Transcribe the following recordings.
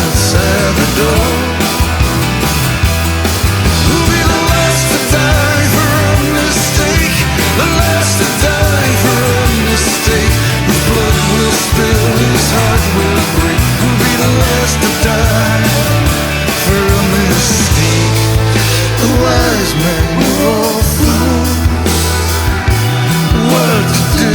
outside the door. Who'll be the last to die for a mistake? The last to die for a mistake. His blood will spill, his heart will break. Who'll be the last to die for a mistake? The wise men were all fools. What to do?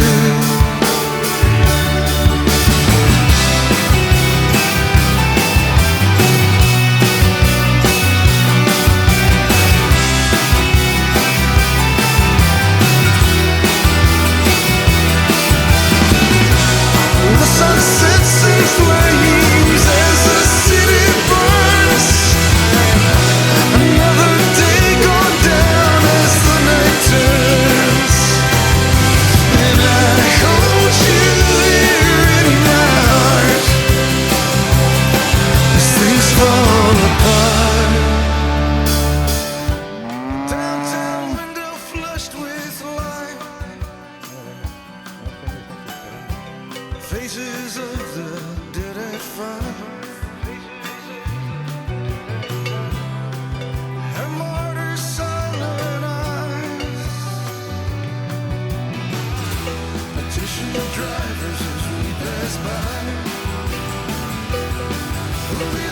The sun sets in flames as the city burns. Another day gone down as the night turns. And I hold you here in my heart as things fall apart. Downtown window flushed with light. Faces of the dead at fire. Her martyr's silent eyes. Petition drivers as we pass by. Who'll be